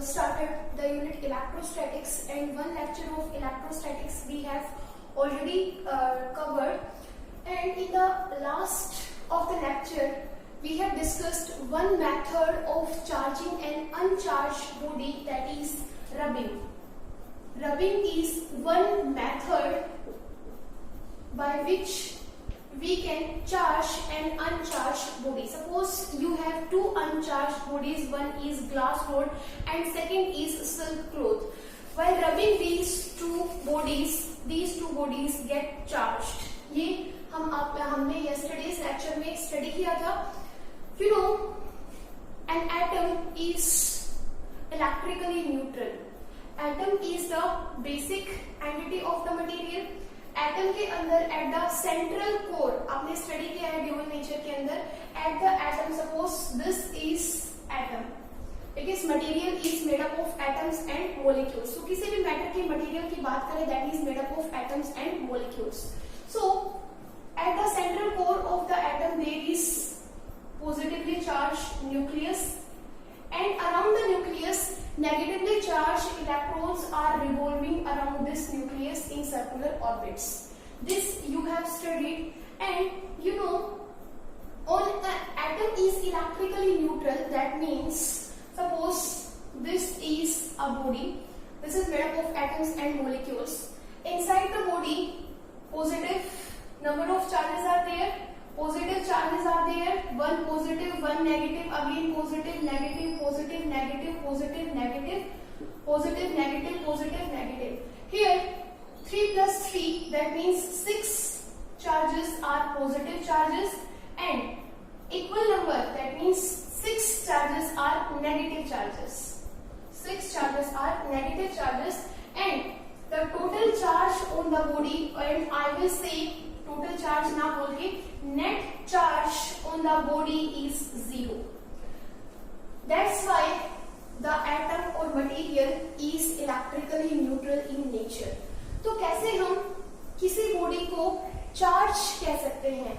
started the unit electrostatics, and one lecture of electrostatics we have already covered, and in the last of the lecture we have discussed one method of charging an uncharged body, that is rubbing. Rubbing is one method by which we can charge an uncharged body. Suppose you have two uncharged bodies, one is glass rod and second is silk cloth. While rubbing these two bodies get charged. ये हमने yesterday's lecture में study किया था. You know, an atom is electrically neutral. Atom is the basic entity of the material. Atom के अंदर at the central core, आपने study किया है ड्यूअल नेचर के अंदर, at the atom, suppose this is atom, because material is made up of atoms and molecules. So किसी भी matter के मटेरियल की बात करें, that is made up of atoms and molecules. So at the central core of the atom there is positively charged nucleus, and around the nucleus negatively charged electrons are revolving around this nucleus in circular orbits. This you have studied, and you know, on an atom is electrically neutral. That means suppose this is a body, this is made up of atoms and molecules. Inside the body positive number of charges are there. Positive charges are there, one positive, one negative, again positive, negative, positive, negative, positive, negative, positive, negative, positive, negative. Here 3 plus 3, that means 6 charges are positive charges, and equal number, that means 6 charges are negative charges. 6 charges are negative charges, and the total charge on the body, and I will say total charge ना बोल के net charge on the body is 0. That's why the atom or material is electrically neutral in nature. तो कैसे हम किसी body को charge कह सकते हैं?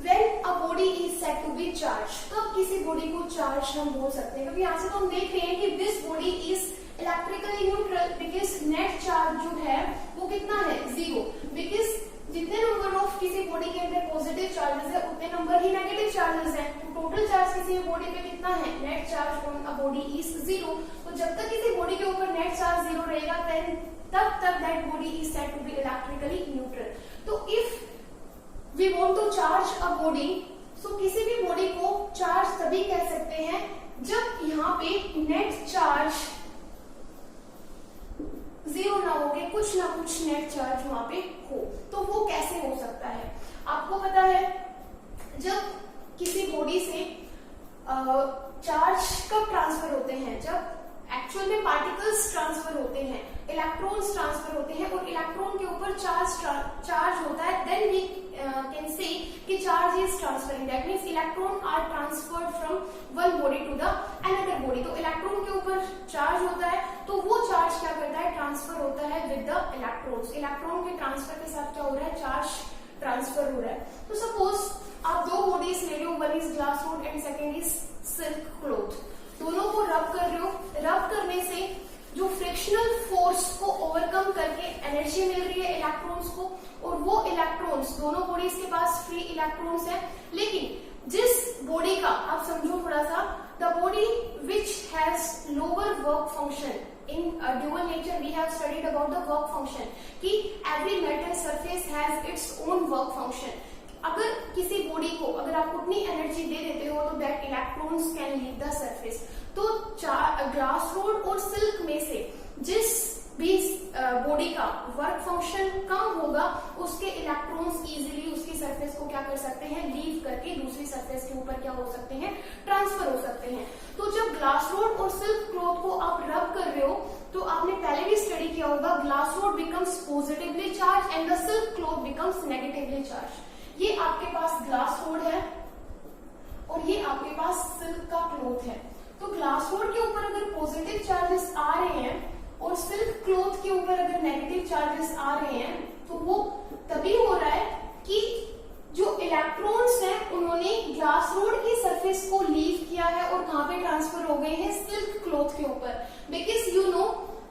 When a body is said to be charged, तब किसी बॉडी को चार्ज हम बोल सकते हैं, क्योंकि यहाँ से तो हम देख रहे हैं कि this body is electrically neutral because net charge जो है वो कितना है? 0. Because जितने नंबर ऑफ किसी बॉडी के अंदर पॉजिटिव चार्जेस है उतने नंबर ही नेगेटिव चार्जेस हैं. तो टोटल चार्ज किसी भी बॉडी पे कितना है? Net charge on a body is 0. तो जब तक किसी बॉडी के ऊपर नेट चार्ज 0 रहेगा तब तक that body is said to be electrically neutral. तो if we want to charge a body, so किसी भी बॉडी को चार्ज तभी कह सकते हैं जब यहाँ पे नेट चार्ज 0 ना हो के कुछ ना कुछ नेट चार्ज वहां पे हो. तो वो कैसे हो सकता है? आपको पता है जब किसी बॉडी से चार्ज कब ट्रांसफर होते हैं? जब एक्चुअल में पार्टिकल्स ट्रांसफर होते हैं, इलेक्ट्रॉन्स ट्रांसफर होते हैं और इलेक्ट्रॉन के ऊपर चार्ज होता है, देन वी कैन से कि charge is transferring. That means electron are transferred from one body to the another body. तो इलेक्ट्रॉन के ऊपर चार्ज होता है तो वो चार्ज क्या करता है? ट्रांसफर होता है विद द इलेक्ट्रॉन्स. इलेक्ट्रॉन के ट्रांसफर के साथ क्या हो रहा है? चार्ज ट्रांसफर हो रहा है. तो सपोज आप दो बॉडीज ले रहे हो, one is glass rod and second is silk cloth. दोनों को रब कर रहे हो. रब करने से जो फ्रिक्शनल फोर्स को ओवरकम करके एनर्जी मिल रही है इलेक्ट्रॉन्स को, और वो इलेक्ट्रॉन्स, दोनों बॉडीज के पास फ्री इलेक्ट्रॉन्स है. लेकिन जिस बॉडी का, आप समझो थोड़ा सा, the body which has lower work function, in dual nature we have studied about the work function कि every metal surface has its own work function. अगर किसी बॉडी को अगर आप उतनी एनर्जी दे देते हो तो that electrons can leave the surface. तो ग्लास रॉड और सिल्क में से जिस भी बॉडी का वर्क फंक्शन कम होगा उसके इलेक्ट्रॉन्स इजीली उसकी सरफेस को क्या कर सकते हैं? लीव करके दूसरी सरफेस के ऊपर क्या हो सकते हैं? ट्रांसफर हो सकते हैं. तो जब ग्लास रॉड और सिल्क क्लॉथ को आप रब कर रहे हो तो आपने पहले भी स्टडी किया होगा, glass rod becomes positively charge and the silk cloth becomes negatively charge. ये आपके पास ग्लास रॉड है और ये आपके पास सिल्क का क्लॉथ है. तो ग्लास रॉड के ऊपर अगर पॉजिटिव चार्जेस आ रहे हैं और सिल्क क्लॉथ के ऊपर अगर नेगेटिव चार्जेस आ रहे हैं तो वो तभी हो रहा है कि जो इलेक्ट्रॉन्स हैं उन्होंने ग्लास रोड की सरफेस को लीव किया है और कहां पे ट्रांसफर हो गए हैं, सिल्क क्लॉथ के ऊपर। Because you know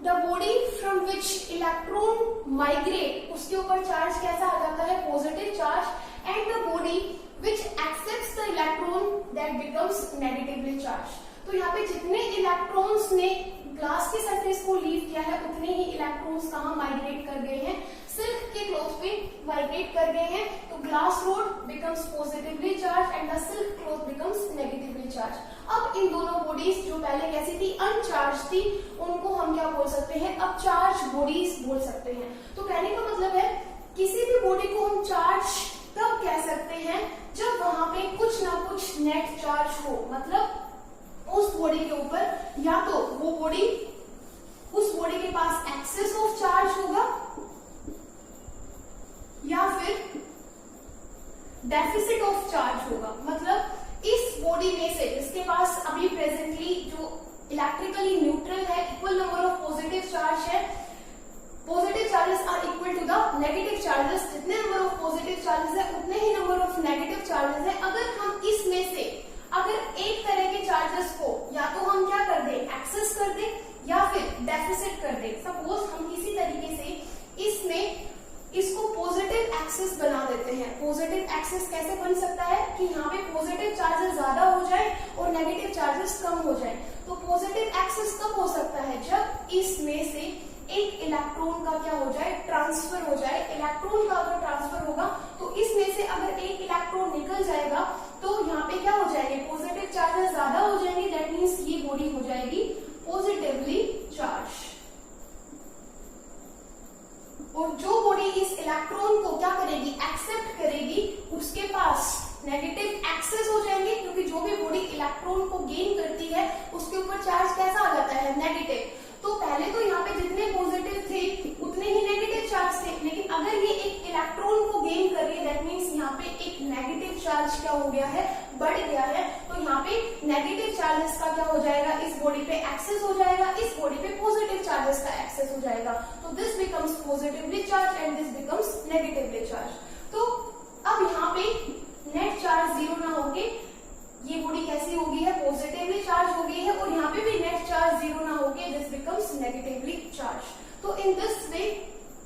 the body from which electron migrate, उसके ऊपर चार्ज कैसा आ जाता है, positive charge, and the body which accepts the electron that becomes negatively charge. तो यहाँ पे जितने इलेक्ट्रॉन्स ने ग्लास की सरफेस को लीव किया है उतने ही इलेक्ट्रॉन्स कहाँ माइग्रेट कर गए हैं, सिल्क के क्लॉथ पे माइग्रेट कर गए हैं। तो glass rod becomes positively charge and the silk cloth becomes negatively charge. अब इन दोनों बॉडीज जो पहले कैसी थी, अनचार्ज थी, उनको हम क्या बोल सकते हैं, अब चार्ज बॉडीज बोल सकते हैं। तो कहने का मतलब है किसी भी बॉडी को हम चार्ज तब कह सकते हैं जब वहां पे कुछ ना कुछ नेट चार्ज हो, मतलब उस बॉडी के ऊपर या तो वो बॉडी, उस बॉडी के पास एक्सेस ऑफ चार्ज होगा या फिर डेफिसिट ऑफ चार्ज होगा। मतलब इस बॉडी में से जिसके पास अभी प्रेजेंटली जो इलेक्ट्रिकली न्यूट्रल है, equal number of positive charge है, positive charges are equal to the negative charges, जितने नंबर ऑफ पॉजिटिव चार्जेस है उतने ही नंबर ऑफ नेगेटिव चार्जेस है। अगर हम इसमें से अगर एक तरह के चार्जेस को या तो हम क्या कर दें, एक्सेस कर दें या फिर डेफिसिट कर दें। सपोज हम किसी तरीके से इसमें इसको पॉजिटिव एक्सेस बना देते हैं। पॉजिटिव एक्सेस कैसे बन सकता है कि यहाँ पे पॉजिटिव चार्जेस ज्यादा हो जाए और नेगेटिव चार्जेस कम हो जाए। तो पॉजिटिव एक्सेस कब हो सकता है, जब इसमें से एक इलेक्ट्रॉन का क्या हो जाए, ट्रांसफर हो जाए। इलेक्ट्रॉन का अगर ट्रांसफर होगा तो इसमें से अगर एक इलेक्ट्रॉन निकल जाएगा तो यहाँ पे क्या हो जाएंगे, पॉजिटिव चार्जेस ज्यादा हो जाएंगे। दैट मीन्स ये बॉडी हो जाएगी पॉजिटिवली चार्ज। और जो बॉडी इस इलेक्ट्रॉन को क्या करेगी, एक्सेप्ट करेगी, उसके पास नेगेटिव एक्सेस हो जाएंगे, क्योंकि जो भी बॉडी इलेक्ट्रॉन को गेन करती है उसके ऊपर चार्ज कैसा आ जाता है, नेगेटिव। तो पहले तो यहाँ पे जितने पॉजिटिव थे उतने ही नेगेटिव चार्ज थे, लेकिन अगर ये एक इलेक्ट्रॉन को गेन कर रही है दैट मीन्स यहाँ पे एक नेगेटिव चार्ज क्या हो गया है, बढ़ गया है। तो यहाँ पे नेगेटिव चार्जेस का क्या हो जाएगा, इस बॉडी पे एक्सेस हो जाएगा, इस बॉडी पे पॉजिटिव चार्जेस का एक्सेस हो जाएगा। तो this becomes positively charge and this becomes negatively charge. तो अब यहाँ पे नेट चार्ज जीरो ना होके ये बॉडी कैसी हो गई है, पॉजिटिवली चार्ज हो गई है, और यहाँ पे भी नेट चार्ज जीरो ना होके दिस बिकम्स नेगेटिवली चार्ज। तो इन दिस वे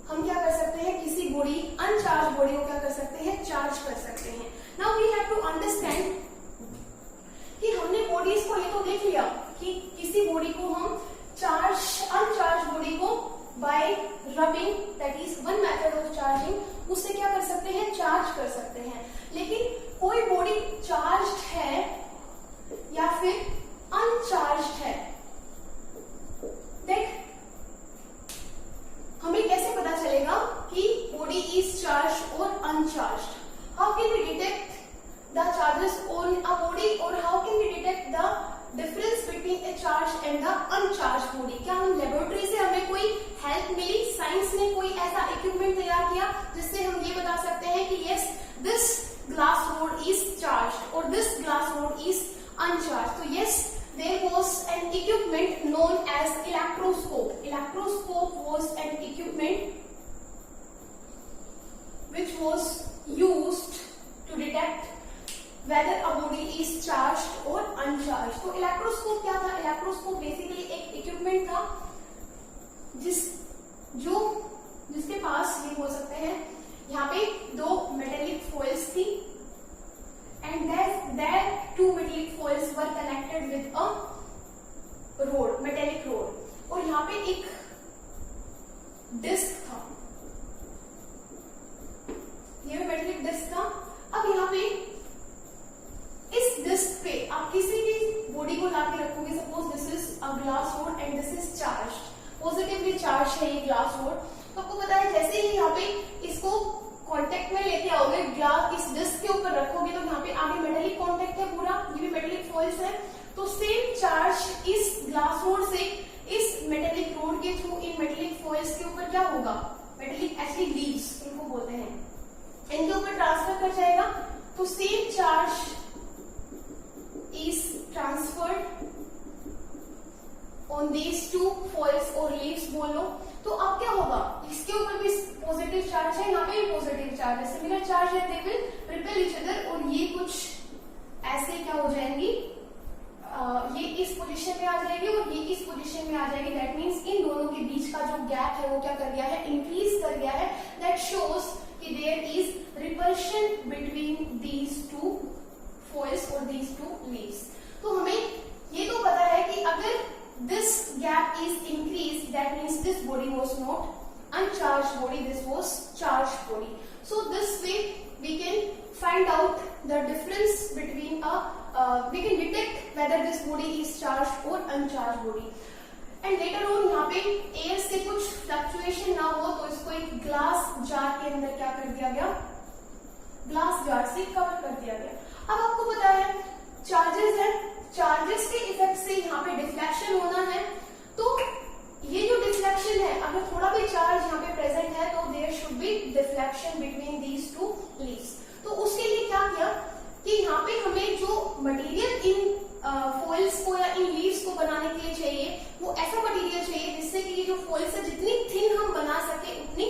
हम क्या कर सकते हैं, किसी बॉडी, अनचार्ज बॉडी को क्या कर सकते हैं, चार्ज कर सकते हैं। Now we have to understand कि हमने बॉडीज को ये तो देख लिया कि किसी बॉडी को हम चार्ज, अनचार्ज बॉडी को bye rubbing, that is one method of charging, उससे क्या कर सकते हैं, चार्ज कर सकते हैं। लेकिन कोई बॉडी चार्ज्ड है या फिर अनचार्ज्ड है, देख हमें कैसे पता चलेगा कि बॉडी इज चार्ज्ड और uncharged? How can we detect the charges on a body, और how can we detect the difference between a charge and the uncharged body? क्या हम लेबोरेटरी से हमें कोई हेल्प मिली, साइंस ने कोई ऐसा इक्विपमेंट तैयार किया जिससे हम ये बता सकते हैं कि yes this glass rod is charged or this glass rod is uncharged? So yes, there was an equipment known as electroscope. Electroscope was an equipment which was used to detect whether a body is charged or uncharged. तो electroscope क्या था? electroscope basically एक equipment था जिसके पास ये बोल सकते हैं, यहाँ पे दो मेटेलिक फॉइल्स थी and that two metallic foils were connected with a rod, metallic rod, और यहाँ पे एक डिस्क था, ये भी मेटेलिक डिस्क था। अब यहाँ पे इस डिस्क पे आप किसी भी बॉडी को लाके रखोगे, suppose this is a glass rod and this is charged, positively charge है ये ग्लास रोड। तो आपको पता है जैसे ही यहाँ पे इसको कांटेक्ट में लेके आओगे, ग्लास इस डिस्क के ऊपर रखोगे तो यहाँ पे आगे मेटेलिक कांटेक्ट है पूरा, ये भी मेटेलिक फॉइल्स है। तो सेम चार्ज इस ग्लास रोड से इस मेटेलिक रोड के थ्रू इन मेटेलिक फॉइल्स के ऊपर क्या होगा, मेटेलिक एसिड लीव्स इनको बोलते हैं, इनके ऊपर ट्रांसफर कर जाएगा। तो same charge is transferred on these two foils और लीव्स बोलो। तो अब क्या होगा, इसके ऊपर भी पॉजिटिव चार्ज है, यहाँ पे भी पॉजिटिव चार्ज है, सिमिलर चार्ज है, they will repel repel each other, और ये कुछ ऐसे क्या हो जाएंगी, ये इस पोजीशन में आ जाएगी और ये इस पोजीशन में आ जाएगी। दैट मीन्स इन दोनों के बीच का जो गैप है वो क्या कर गया है, इंक्रीज कर गया है। दैट शोज कि there is repulsion between these two foils और दीज टू लीव्स। तो हमें ये तो पता है कि अगर this gap is increased, that means this body was not uncharged body, this was charged body. So this way we can find out the difference between we can detect whether this body is charged or uncharged body. And later on यहाँ पे air से कुछ fluctuation ना हो तो इसको एक glass jar के अंदर क्या कर दिया गया, ग्लास जार से कवर कर दिया गया। अब आपको पता है चार्जेस है, चार्जेस के इफेक्ट से यहाँ पे डिफ्लेक्शन होना है। तो ये जो डिफ्लेक्शन है, अगर थोड़ा भी चार्ज यहाँ पे प्रेजेंट है तो there should be deflection between these two leaves. तो उसके लिए क्या किया कि यहाँ पे हमें जो मटेरियल इन फॉइल्स को या इन लीव्स को बनाने के लिए चाहिए वो ऐसा मटेरियल चाहिए जिससे कि ये जो फॉइल्स है जितनी थिन हम बना सके उतनी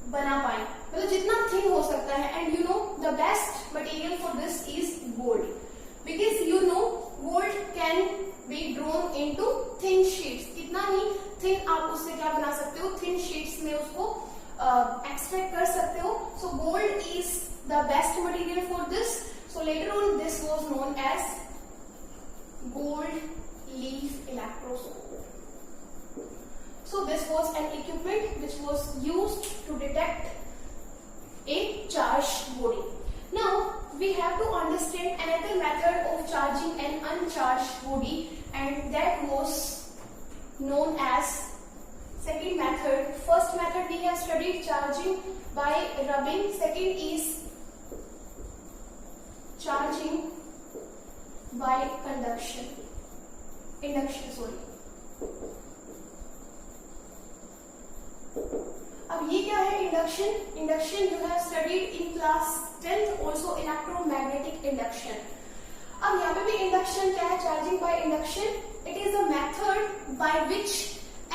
बना पाए, मतलब जितना थिन हो सकता है। And you know the best material for this is gold, because you know gold can be drawn into thin sheets। कितना ही thin आप उससे क्या बना सकते हो, thin sheets में उसको extract कर सकते हो। So gold is the best material for this। So later on this was known as gold leaf electroscope। So this was an equipment which was used to detect a charged body। Now we have to understand another method of charging an uncharged body, and that was known as second method. First method we have studied charging by rubbing, second is charging by induction sorry। अब ये क्या है induction, induction you have studied in class 10th also electromagnetic induction. अब यहाँ पे भी induction क्या है, charging by induction. It is a method by which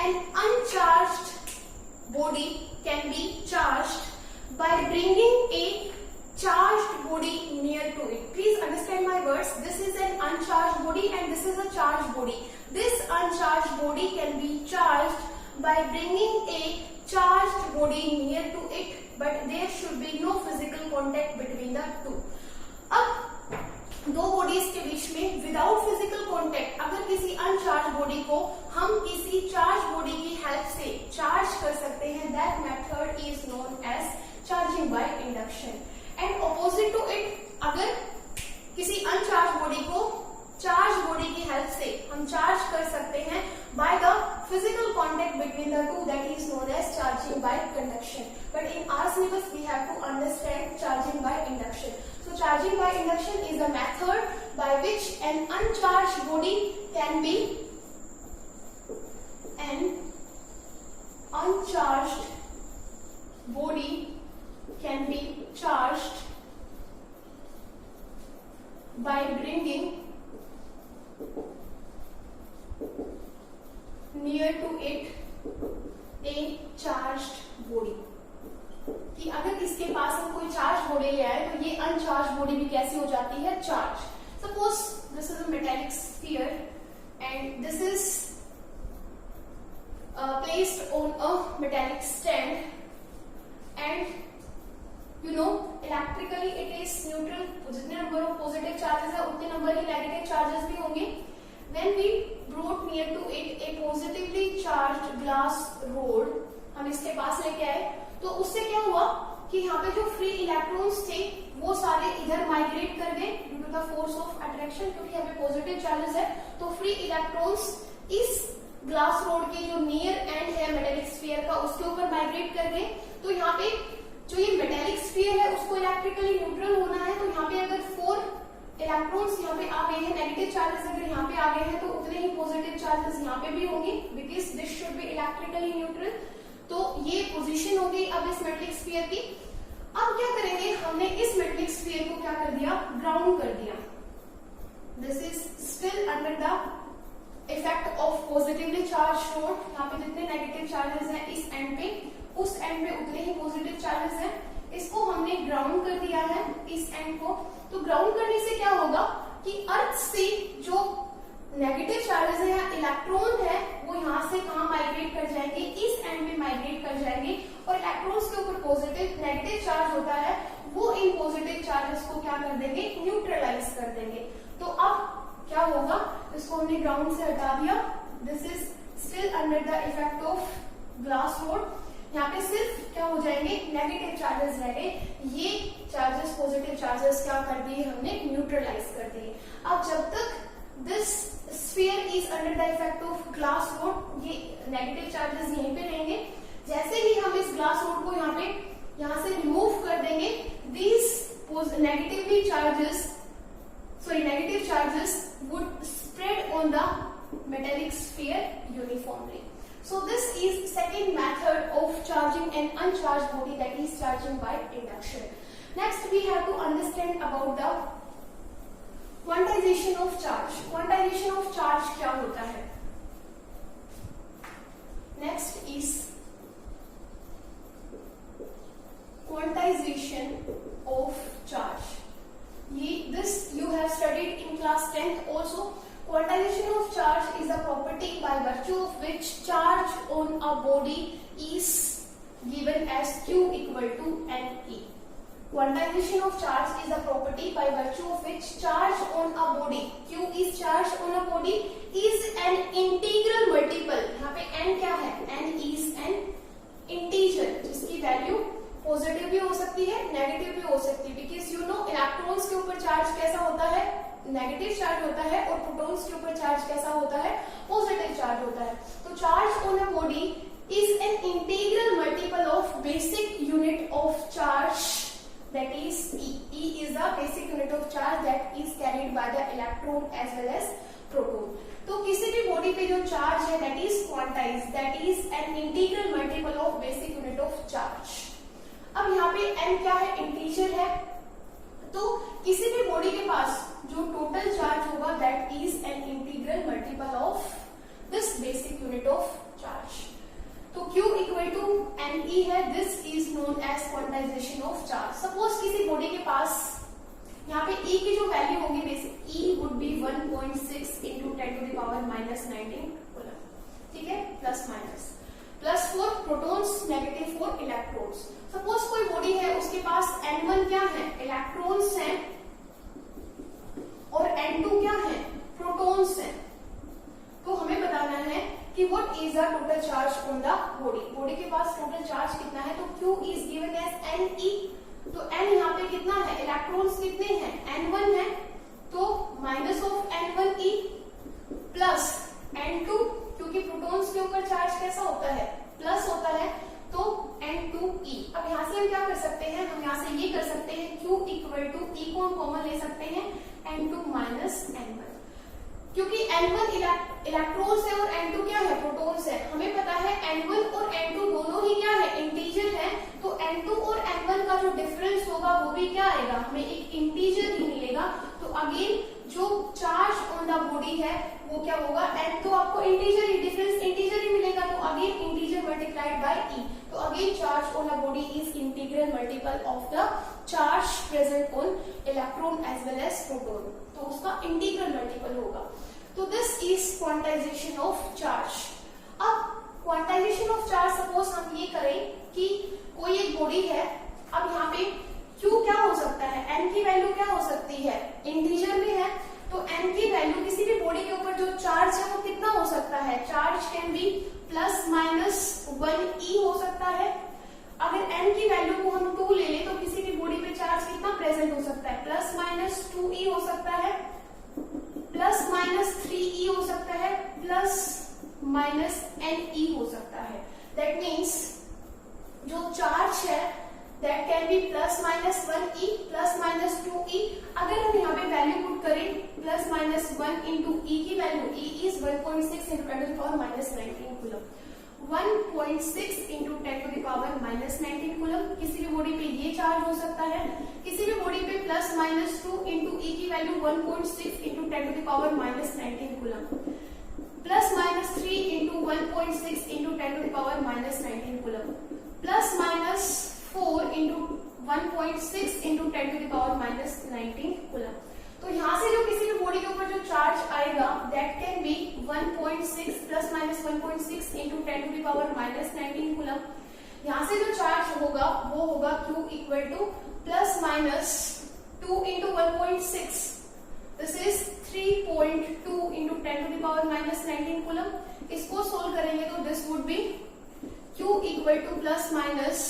N uncharged body can be charged by bringing a charged body near to it। Please understand my words, this is an uncharged body and this is a charged body। This uncharged body can be charged by bringing a charged body near to it, but there should be no physical contact between the two। अब दो bodies के बीच में without physical contact अगर किसी uncharge body को हम किसी charge body की हेल्प से चार्ज कर सकते हैं, that method is known as charging by induction. And opposite to it, अगर किसी अनचार्ज बॉडी को चार्ज बॉडी की हेल्प से हम चार्ज कर सकते हैं by the physical contact between the two, that is known as charging by conduction. But in our syllabus we have to understand charging by induction. So charging by induction is a method by which an uncharged body can be charged by bringing near to it a charged body। कि अगर इसके पास हम कोई charge body ले आए तो ये uncharged body भी कैसी हो जाती है, charge. Suppose this is a metallic sphere and this is placed on a metallic stand and you know electrically it is neutral. जितने नंबर ऑफ पॉजिटिव चार्जेस है उतने नंबर ही नेगेटिव चार्जेस भी होंगे। When we brought near to it a positively charged glass rod, हम इसके पास लेके आए तो उससे क्या हुआ कि यहाँ पे जो फ्री इलेक्ट्रॉन्स थे वो सारे इधर माइग्रेट कर गए due to the force of attraction, क्योंकि यहाँ पे पॉजिटिव चार्जेस है। तो फ्री इलेक्ट्रॉन्स इस ग्लास रोड के जो नियर एंड है मेटेलिक स्फीयर का उसके ऊपर माइग्रेट कर गए। तो यहाँ पे जो ये मेटेलिक स्फीयर है उसको इलेक्ट्रिकली न्यूट्रल होना है। तो यहाँ पे अगर 4 इलेक्ट्रॉन्स यहाँ पे आ गए हैं, नेगेटिव चार्जेस अगर यहाँ पे आ गए हैं तो उतने ही पॉजिटिव चार्जेस यहाँ पे भी होंगे, because this should be electrically neutral. तो ये पोजीशन हो गई अब इस मेटेलिक स्फीयर की। अब क्या करेंगे, हमने इस मेटेलिक स्फीयर को क्या कर दिया, ग्राउंड कर दिया। This is still under the effect of positively charge road. यहाँ पे जितने नेगेटिव चार्जेस हैं इस एंड पे, उस एंड पे उतने ही पॉजिटिव चार्जेस हैं। इसको हमने ग्राउंड कर दिया है इस एंड को। तो ग्राउंड करने से क्या होगा कि अर्थ से जो नेगेटिव चार्जेस है या इलेक्ट्रॉन है वो यहाँ से कहाँ माइग्रेट कर जाएंगे, इस एंड में माइग्रेट कर जाएंगे, और इलेक्ट्रॉन्स के ऊपर पॉजिटिव नेगेटिव चार्ज होता है वो इन पॉजिटिव चार्जेस को क्या कर देंगे, न्यूट्रलाइज कर देंगे। तो अब क्या होगा, इसको हमने ग्राउंड से हटा दिया, this is still under the effect of glass rod. यहाँ पे सिर्फ क्या हो जाएंगे, नेगेटिव चार्जेस रह गए, ये चार्जेस पॉजिटिव चार्जेस क्या कर दिए हमने, न्यूट्रलाइज कर दिए। अब जब तक this sphere is under the effect of glass rod, ये नेगेटिव चार्जेस यहीं पे रहेंगे। जैसे ही हम इस ग्लास रॉड को यहाँ से रिमूव कर देंगे, these negative charges would spread on the metallic sphere uniformly. So this is second method of charging an uncharged body, that is charging by induction. Next we have to understand about the quantization of charge. Quantization of charge क्या होता है? Next is quantization of charge. This you have studied in class 10th also. Quantization of charge is a property by virtue of which charge on a body is given as Q equal to NE. Quantization of charge is a property by virtue of which charge on a body, Q is charge on a body, is an integral multiple. यहाँ पे n क्या है? n is an integer, जिसकी value positive भी हो सकती है, negative भी हो सकती है, बिकॉज यू नो इलेक्ट्रॉन्स के ऊपर चार्ज कैसा होता है, नेगेटिव चार्ज होता है, और प्रोटॉन्स के ऊपर चार्ज कैसा होता है, पॉजिटिव चार्ज होता है। तो charge on a body is an integral multiple of basic unit of charge, that is E. E is the basic unit of charge that is carried by the electron as well as proton. तो किसी भी body पे जो charge है that is quantized, that is an integral multiple of basic unit of charge. अब यहाँ पे n क्या है, इंटीजर है, तो किसी भी बॉडी के पास जो टोटल चार्ज होगा that is an integral multiple of this basic unit of charge. तो Q इक्वल टू NE है, this is known as quantization of charge. Suppose किसी बॉडी के पास यहाँ पे E की जो वैल्यू होगी, basic E would be 1.6 into 10 to the power -19 coulomb, ठीक है, plus minus, plus 4 protons, negative 4 electrons. Suppose कोई बॉडी है उसके पास N1 क्या है, इलेक्ट्रॉन्स हैं, और N2 क्या है, प्रोटॉन्स हैं। तो हमें बताना है कि what is the total charge on the body. Body के पास टोटल चार्ज कितना है, तो Q is given as NE. तो N यहाँ पे कितना है, इलेक्ट्रॉन्स कितने हैं, N1 है, तो minus of N1E plus N2, क्योंकि प्रोटॉन्स के ऊपर चार्ज कैसा होता है, प्लस होता है, तो N2E। अब यहाँ से हम क्या कर सकते हैं, हम यहाँ से ये कर सकते हैं Q इक्वल टू E को हम कॉमन ले सकते हैं, N2 माइनस N1, क्योंकि N1 इलेक्ट्रॉन्स है और N2 क्या है, प्रोटॉन्स है। हमें पता है N1 और N2 दोनों ही क्या है, इंटीजर है, तो N2 और N1 का जो डिफरेंस होगा वो भी क्या आएगा, हमें एक इंटीजर ही मिलेगा। तो अगेन जो चार्ज ऑन द बॉडी है वो क्या होगा, N तो आपको इंटीजर ही, डिफरेंस इंटीजर ही मिलेगा, तो again integer multiplied by E। तो again charge on the body is integral multiple of the charge present on electron as well as proton, तो उसका इंटीग्रल मल्टीपल होगा। तो this is quantization of charge. अब quantization of charge suppose हम ये करें कि कोई एक बॉडी है, अब यहाँ पे Q क्या हो सकता है, N की वैल्यू क्या हो सकती है, इंटीजर में है, तो N की वैल्यू किसी भी बॉडी के ऊपर जो चार्ज है वो कितना हो सकता है, charge can be plus minus 1E हो सकता है। अगर N की वैल्यू को हम 2 ले लें तो किसी भी बॉडी पे चार्ज कितना प्रेजेंट हो सकता है, प्लस माइनस 2E हो सकता है, प्लस माइनस 3E हो सकता है, प्लस माइनस NE हो सकता है। दैट मीन्स जो चार्ज है that can be plus minus 1E plus minus 2E। अगर हम यहाँ पे वैल्यू पुट करें प्लस माइनस 1 इंटू E की value, E is 1.6 into 10 to the power -19 coulomb, 1.6 into 10 to the power -19 coulomb. किसी भी बॉडी पे ये चार्ज हो सकता है, किसी भी बॉडी पे प्लस माइनस 2 इंटू E की value 1.6 into 10 to the power -19 coulomb, plus minus 3 into 1.6 into 10 to the power -19 coulomb, plus minus 4 into 1.6 into 10 to the power minus 19 coulomb. तो यहाँ से जो किसी भी बॉडी के ऊपर जो चार्ज आएगा that can B 1.6 plus minus 1.6 into 10 to the power minus 19 coulomb. यहाँ से जो चार्ज होगा वो होगा Q equal two plus minus 2 into 1.6, this is 3.2 into 10 to the power minus 19 coulomb. इसको सोल्व करेंगे तो this would be Q equal two plus minus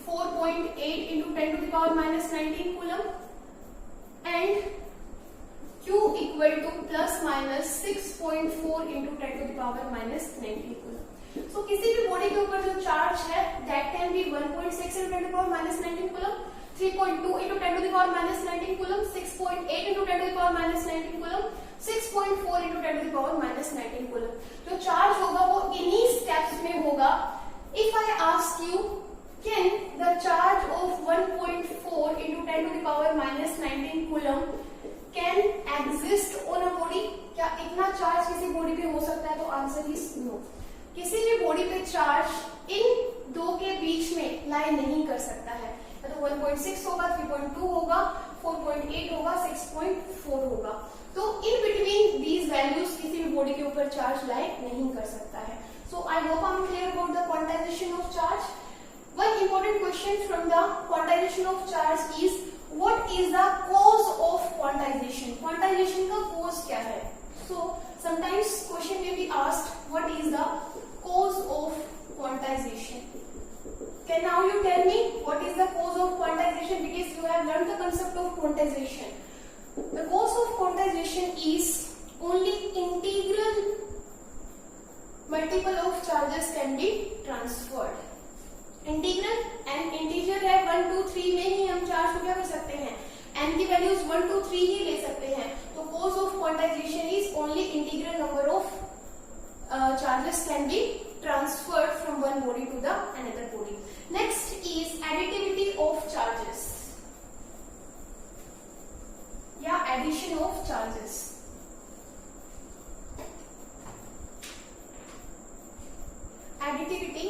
4.8 into 10 to the power minus 19 coulomb and Q equal to plus minus 6.4 into 10 to the power minus 19 coulomb. So किसी भी body के ऊपर जो charge है that can be 1.6 into 10 to the power minus 19 coulomb, 3.2 into 10 to the power minus 19 coulomb, 6.8 into 10 to the power minus 19 coulomb, 6.4 into 10 to the power minus 19 coulomb. जो charge होगा वो इन्हीं स्टेप्स में होगा। If I ask you, can the charge of 1.4 into 10 to the power minus 19 coulomb can exist on a body? क्या इतना charge किसी body पे हो सकता है? तो आंसर इज नो। किसी भी बॉडी पे चार्ज इन दो के बीच में लाई नहीं कर सकता है। या तो 1.6 होगा, 3.2 होगा, 4.8 होगा, 6.4 होगा। तो इन बिटवीन दीज वैल्यूज किसी भी बॉडी के ऊपर चार्ज लाई नहीं कर सकता है। So I hope I am clear about the quantization of charge. One important question from the quantization of charge is what is the cause of quantization? Quantization का cause क्या है? So sometimes question may be asked what is the cause of quantization? Can now you tell me what is the cause of quantization, because you have learned the concept of quantization. The cause of quantization is only integral multiple of charges can be transferred. Integral and integer है 1 2 3 में ही हम charge को क्या कर सकते हैं, n की values 1 2 3 ही ले सकते हैं। तो cause of quantization is only integral number of charges can be transferred from one body to the another body. Next is additivity of charges या addition of charges. Additivity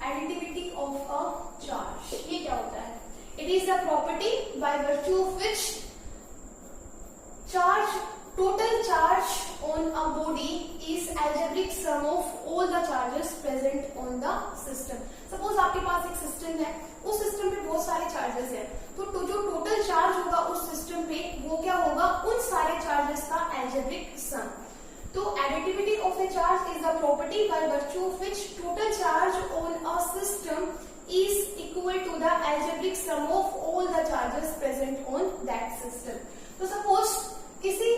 additivity of a charge, ये क्या होता है? It is the property by virtue of which total charge on a body is algebraic sum of all the charges present on the system. Suppose आपके पास एक system है, उस system में बहुत सारे चार्जेस हैं, तो जो टोटल चार्ज होगा उस सिस्टम पे वो क्या होगा, उन सारे चार्जेस का algebraic sum। तो additivity of a charge is the property by virtue of which total charge on a system is equal to the algebraic sum of all the charges present on that system. तो suppose किसी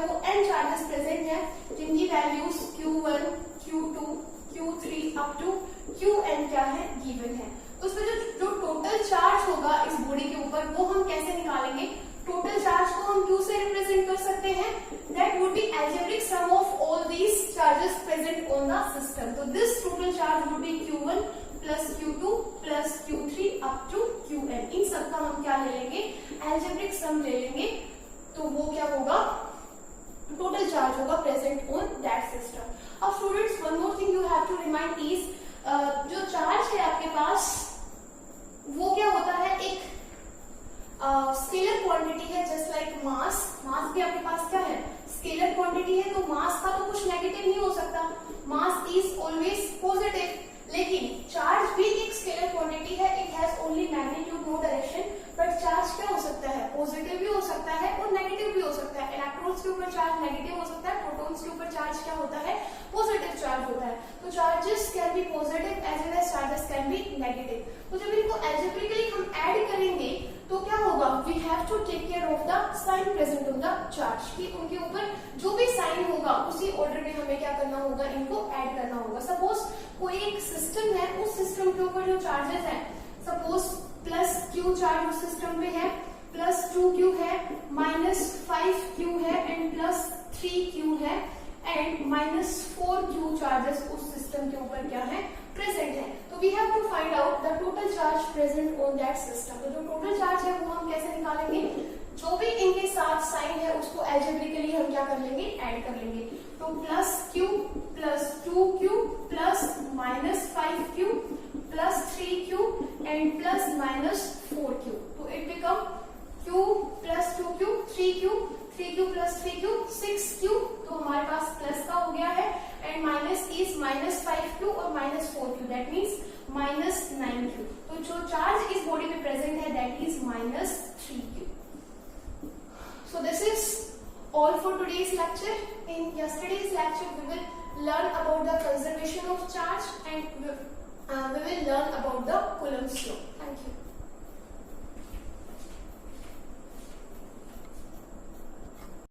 वो n charges present है जिनकी values Q1, Q2, Q3 up to Qn क्या है, given है। तो उसमें जो टोटल चार्ज होगा इस बॉडी के ऊपर वो हम कैसे निकालेंगे? टोटल चार्ज को हम Q से रिप्रेजेंट कर सकते हैं, that would be algebraic sum of all these charges present on the system. So this total charge would be Q1 plus Q2 plus Q3 up to Qn। इन सब का हम क्या ले लेंगे, algebraic sum ले लेंगे। तो वो क्या होगा, टोटल चार्ज होगा present on that system। अब students one more thing you have to remind is जो चार्ज है आपके पास वो क्या होता है, एक स्केलर क्वांटिटी है, जस्ट लाइक मास। मास भी आपके पास क्या है, स्केलर क्वांटिटी है। तो मास का तो कुछ नेगेटिव नहीं हो सकता, मास इज ऑलवेज पॉजिटिव। लेकिन चार्ज भी एक स्केलर क्वांटिटी है, it has only magnitude no direction, but charge क्या हो सकता है, पॉजिटिव भी हो सकता है और नेगेटिव भी हो सकता है। इलेक्ट्रॉन्स के ऊपर चार्ज नेगेटिव हो सकता है, प्रोटॉन्स के ऊपर चार्ज क्या होता है, पॉजिटिव चार्ज होता है। तो charges can be positive as well as charges can be negative. तो जब इनको एल्जेब्रिकली हम ऐड करेंगे तो क्या होगा, we have to take care of the sign present on the charge, कि उनके ऊपर जो भी साइन होगा उसी ऑर्डर में हमें क्या करना होगा, इनको ऐड करना होगा। सपोज कोई एक सिस्टम है, उस सिस्टम के ऊपर जो चार्जेस है, सपोज प्लस Q चार्ज उस सिस्टम में है, प्लस 2Q है, माइनस 5Q है एंड प्लस 3Q है एंड माइनस 4Q चार्जेस उस सिस्टम के ऊपर क्या है, प्रेजेंट है। तो we have to find out the total charge present on that system. तो जो टोटल चार्ज है वो हम कैसे निकालेंगे, जो भी इनके साथ साइन है उसको एल्जेब्रिकली हम क्या कर लेंगे, ऐड कर लेंगे। तो plus Q plus 2q plus minus 5q plus 3q and plus minus 4q. So it become q plus 2q 3q 3q plus 3q 6q. तो हमारे पास प्लस का हो गया है and minus is minus 5q और minus 4q, that means minus 9q. तो जो charge इस बॉडी में प्रेजेंट है that is minus 3q. So this is all for today's lecture. In yesterday's lecture we will learn about the conservation of charge and we will learn about the Coulomb's law. Thank you.